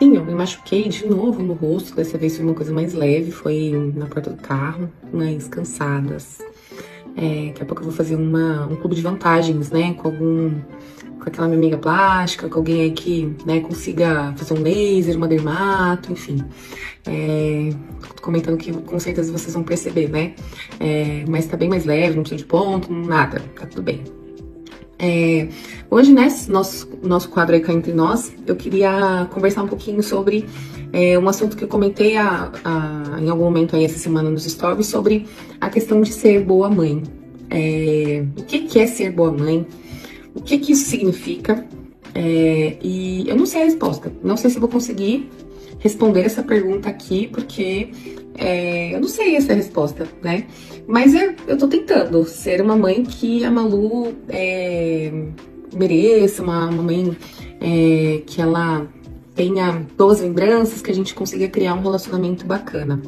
Sim, eu me machuquei de novo no rosto. Dessa vez foi uma coisa mais leve, foi na porta do carro, mas cansadas. Daqui a pouco eu vou fazer um clube de vantagens, né? Com aquela minha amiga plástica, com alguém aí que, né, consiga fazer um laser, uma dermato, enfim. Tô comentando que com certeza vocês vão perceber, né? Mas tá bem mais leve, não precisa de ponto, nada, tá tudo bem. Hoje, né, nosso quadro aí cá entre nós, eu queria conversar um pouquinho sobre um assunto que eu comentei em algum momento aí essa semana nos stories, sobre a questão de ser boa mãe. O que é ser boa mãe? O que isso significa? E eu não sei a resposta. Não sei se vou conseguir responder essa pergunta aqui, porque eu não sei essa resposta, né? Mas eu tô tentando ser uma mãe que a Malu mereça, uma mãe que ela tenha boas lembranças, que a gente consiga criar um relacionamento bacana.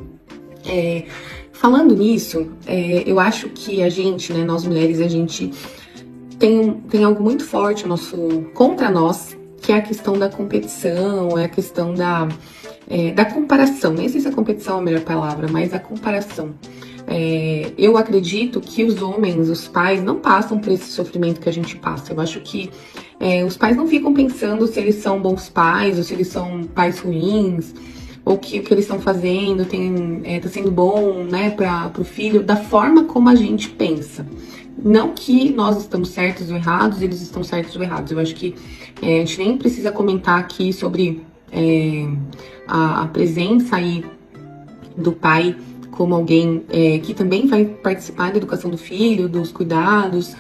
Falando nisso, eu acho que a gente, né, nós mulheres, a gente tem algo muito forte contra nós, que é a questão da competição, é a questão da comparação. Nem sei se a competição é a melhor palavra, mas a comparação. Eu acredito que os homens, os pais, não passam por esse sofrimento que a gente passa. Eu acho que os pais não ficam pensando se eles são bons pais ou se eles são pais ruins, ou que o que eles estão fazendo tá sendo bom, né, para o filho, da forma como a gente pensa. Não que nós estamos certos ou errados, eles estão certos ou errados. Eu acho que a gente nem precisa comentar aqui sobre a presença aí do pai como alguém que também vai participar da educação do filho, dos cuidados,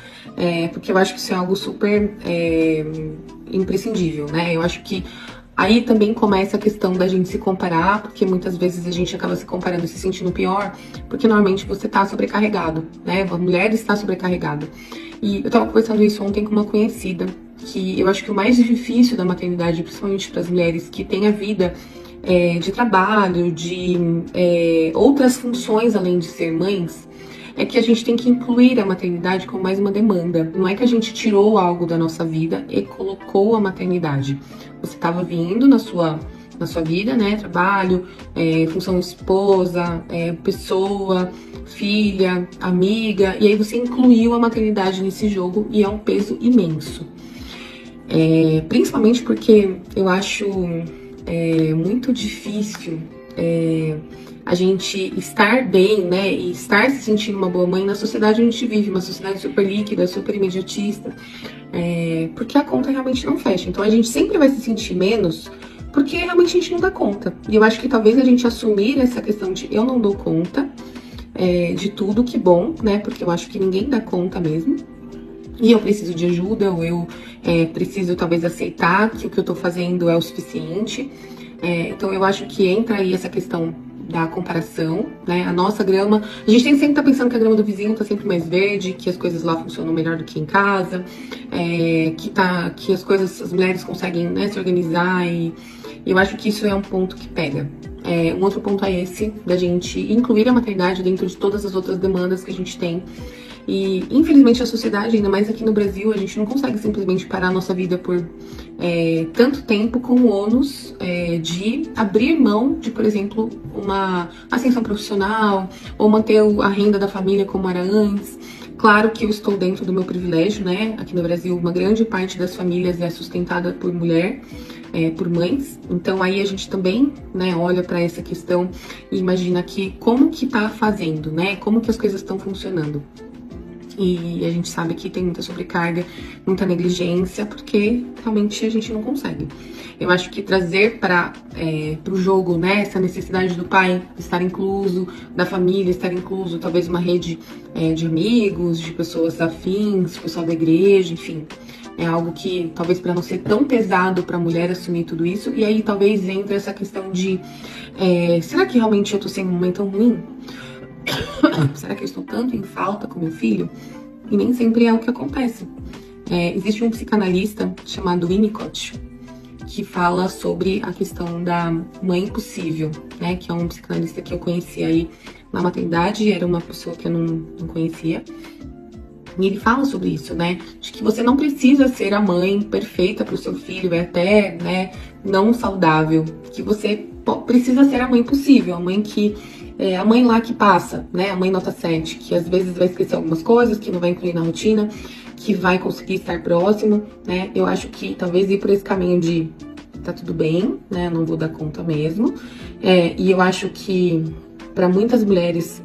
porque eu acho que isso é algo super imprescindível, né? Eu acho que aí também começa a questão da gente se comparar, porque muitas vezes a gente acaba se comparando e se sentindo pior, porque normalmente você tá sobrecarregado, né? A mulher está sobrecarregada. E eu tava conversando isso ontem com uma conhecida, que eu acho que o mais difícil da maternidade, principalmente para as mulheres que têm a vida de trabalho, de outras funções além de ser mães, é que a gente tem que incluir a maternidade como mais uma demanda. Não é que a gente tirou algo da nossa vida e colocou a maternidade. Você estava vindo na sua vida, né? Trabalho, função esposa, pessoa, filha, amiga, e aí você incluiu a maternidade nesse jogo e é um peso imenso. Principalmente porque eu acho muito difícil a gente estar bem, né, e estar se sentindo uma boa mãe na sociedade onde a gente vive, uma sociedade super líquida, super imediatista, porque a conta realmente não fecha. Então a gente sempre vai se sentir menos porque realmente a gente não dá conta. E eu acho que talvez a gente assumir essa questão de eu não dou conta de tudo, que bom, né, porque eu acho que ninguém dá conta mesmo. E eu preciso de ajuda, ou eu preciso talvez aceitar que o que eu tô fazendo é o suficiente. Então eu acho que entra aí essa questão da comparação, né? A nossa grama, a gente tem que sempre estar pensando que a grama do vizinho tá sempre mais verde, que as coisas lá funcionam melhor do que em casa, que as mulheres conseguem, né, se organizar, e eu acho que isso é um ponto que pega. Um outro ponto é esse, da gente incluir a maternidade dentro de todas as outras demandas que a gente tem. E, infelizmente, a sociedade, ainda mais aqui no Brasil, a gente não consegue simplesmente parar a nossa vida por tanto tempo com o ônus de abrir mão de, por exemplo, uma ascensão profissional ou manter a renda da família como era antes. Claro que eu estou dentro do meu privilégio, né? Aqui no Brasil, uma grande parte das famílias é sustentada por mulher, por mães. Então aí a gente também, né, olha para essa questão e imagina que como que tá fazendo, né? Como que as coisas estão funcionando. E a gente sabe que tem muita sobrecarga, muita negligência, porque realmente a gente não consegue. Eu acho que trazer para o jogo, né, essa necessidade do pai estar incluso, da família estar incluso, talvez uma rede de amigos, de pessoas afins, pessoal da igreja, enfim. É algo que talvez para não ser tão pesado para a mulher assumir tudo isso. E aí talvez entre essa questão de será que realmente eu tô sem um momento tão ruim? Será que eu estou tanto em falta com meu filho? E nem sempre é o que acontece. Existe um psicanalista chamado Winnicott que fala sobre a questão da mãe impossível, né? Que é um psicanalista que eu conheci aí na maternidade, era uma pessoa que eu não conhecia. E ele fala sobre isso, né? De que você não precisa ser a mãe perfeita para o seu filho, é até, né, não saudável. Que você precisa ser a mãe possível, a mãe que a mãe lá que passa, né? A mãe nota 7, que às vezes vai esquecer algumas coisas, que não vai incluir na rotina, que vai conseguir estar próximo, né? Eu acho que talvez ir por esse caminho de tá tudo bem, né? Não vou dar conta mesmo. E eu acho que para muitas mulheres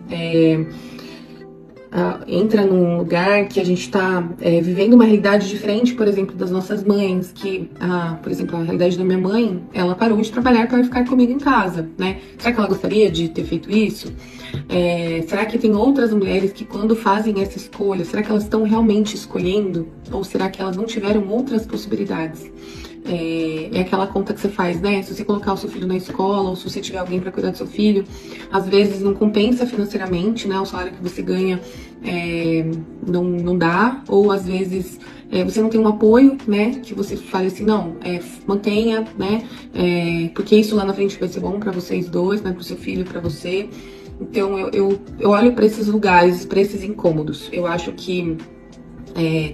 entra num lugar que a gente está vivendo uma realidade diferente, por exemplo, das nossas mães, que, por exemplo, a realidade da minha mãe, ela parou de trabalhar para ficar comigo em casa, né? Será que ela gostaria de ter feito isso? Será que tem outras mulheres que quando fazem essa escolha, será que elas estão realmente escolhendo? Ou será que elas não tiveram outras possibilidades? É aquela conta que você faz, né? Se você colocar o seu filho na escola ou se você tiver alguém para cuidar do seu filho, às vezes não compensa financeiramente, né? O salário que você ganha não dá, ou às vezes você não tem um apoio, né? Que você fale assim, não, mantenha, né? Porque isso lá na frente vai ser bom para vocês dois, né? Para o seu filho e para você. Então eu olho para esses lugares, para esses incômodos. Eu acho que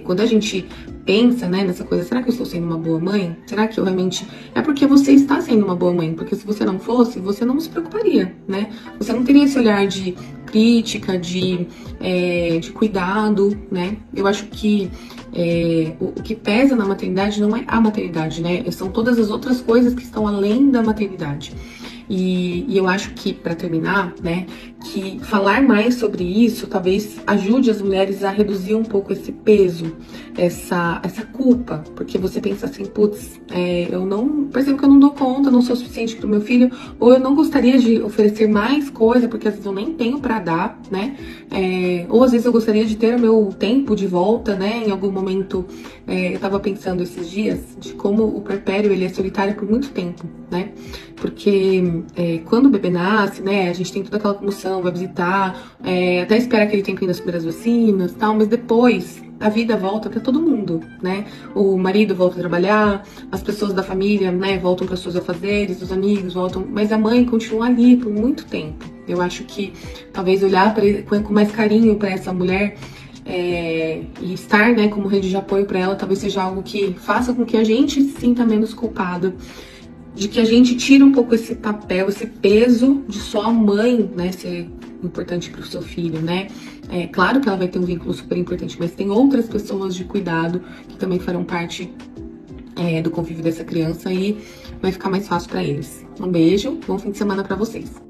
quando a gente pensa, né, nessa coisa, será que eu estou sendo uma boa mãe? Será que eu realmente... É porque você está sendo uma boa mãe, porque se você não fosse, você não se preocuparia, né? Você não teria esse olhar de crítica, de cuidado, né? Eu acho que o que pesa na maternidade não é a maternidade, né? São todas as outras coisas que estão além da maternidade. E eu acho que, para terminar, né, que falar mais sobre isso talvez ajude as mulheres a reduzir um pouco esse peso, essa culpa, porque você pensa assim, putz, eu não, por exemplo, que eu não dou conta, não sou suficiente para o meu filho, ou eu não gostaria de oferecer mais coisa, porque às vezes eu nem tenho para dar, né, ou às vezes eu gostaria de ter o meu tempo de volta, né, em algum momento. Eu tava pensando esses dias de como o puerpério, ele é solitário por muito tempo, né, porque quando o bebê nasce, né, a gente tem toda aquela comoção, vai visitar, até espera aquele tempinho das primeiras vacinas e tal, mas depois a vida volta para todo mundo, né? O marido volta a trabalhar, as pessoas da família, né, voltam para seus afazeres, os amigos voltam, mas a mãe continua ali por muito tempo. Eu acho que talvez olhar com mais carinho para essa mulher e estar, né, como rede de apoio para ela, talvez seja algo que faça com que a gente se sinta menos culpada, de que a gente tira um pouco esse papel, esse peso de só a mãe, né, ser importante para o seu filho, né? Claro que ela vai ter um vínculo super importante, mas tem outras pessoas de cuidado que também farão parte do convívio dessa criança e vai ficar mais fácil para eles. Um beijo, bom fim de semana para vocês.